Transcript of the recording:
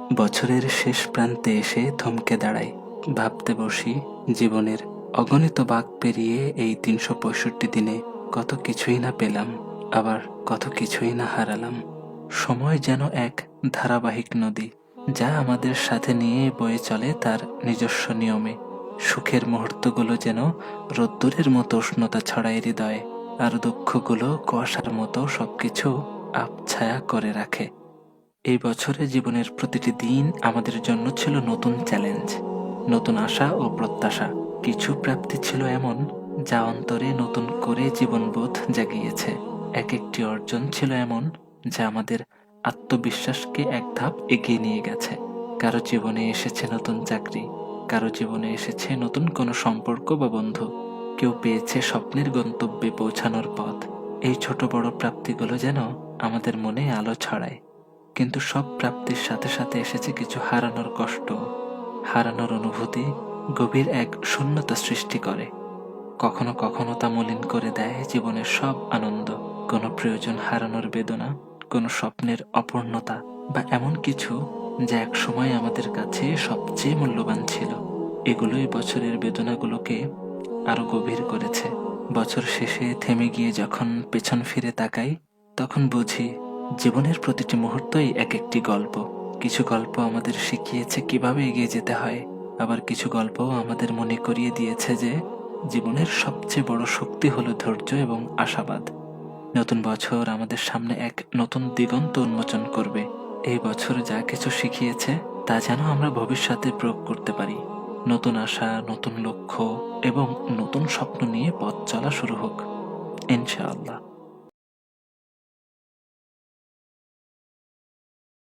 বছরের শেষ প্রান্তে এসে থমকে দাঁড়াই, ভাবতে বসি জীবনের অগণিত বাঁক পেরিয়ে এই ৩৬৫ দিনে কত কিছুই না পেলাম, আবার কত কিছুই না হারালাম। সময় যেন এক ধারাবাহিক নদী, যা আমাদের সাথে নিয়ে বয়ে চলে তার নিজস্ব নিয়মে। সুখের মুহূর্তগুলো যেন রোদ্দুরের মতো উষ্ণতা ছড়ায় হৃদয়ে, আর দুঃখগুলো কুয়াশার মতো সবকিছু আবছায়া করে রাখে। এই বছরে জীবনের প্রতিটি দিন আমাদের জন্য ছিল নতুন চ্যালেঞ্জ, নতুন আশা ও প্রত্যাশা। কিছু প্রাপ্তি ছিল এমন যা অন্তরে নতুন করে জীবনবোধ জাগিয়েছে। এক একটি অর্জন ছিল এমন যা আমাদের আত্মবিশ্বাসকে এক ধাপ এগিয়ে নিয়ে গেছে। কারো জীবনে এসেছে নতুন চাকরি, কারো জীবনে এসেছে নতুন কোনো সম্পর্ক বা বন্ধু, কেউ পেয়েছে স্বপ্নের গন্তব্যে পৌঁছানোর পথ। এই ছোট বড় প্রাপ্তিগুলো যেন আমাদের মনে আলো ছড়ায়, কিন্তু সব প্রাপ্তির সাথে সাথে এসেছে কিছু হারানোর কষ্ট। হারানোর অনুভূতি গভীর এক শূন্যতা সৃষ্টি করে। কখনো কখনো তা মলিন করে দেয় জীবনের সব আনন্দ। কোনো প্রিয়জন হারানোর বেদনা, কোনো স্বপ্নের অপূর্ণতা, বা এমন কিছু যা এক সময় আমাদের কাছে সবচেয়ে মূল্যবান ছিল। এগুলোই বছরের বেদনাগুলোকে আরো গভীর করেছে। বছর শেষে থেমে গিয়ে যখন পেছন ফিরে তাকাই, তখন বুঝি জীবনের প্রতিটি মুহূর্তই এক একটি গল্প। কিছু গল্প আমাদের শিখিয়েছে কিভাবে এগিয়ে যেতে হয়, আবার কিছু গল্প আমাদের মনে করিয়ে দিয়েছে যে জীবনের সবচেয়ে বড় শক্তি হলো ধৈর্য এবং আশাবাদ। নতুন বছর আমাদের সামনে এক নতুন দিগন্ত উন্মোচন করবে। এই বছর যা কিছু শিখিয়েছে তা যেন আমরা ভবিষ্যতে প্রয়োগ করতে পারি। নতুন আশা, নতুন লক্ষ্য এবং নতুন স্বপ্ন নিয়ে পথ চলা শুরু হোক, ইনশাআল্লাহ।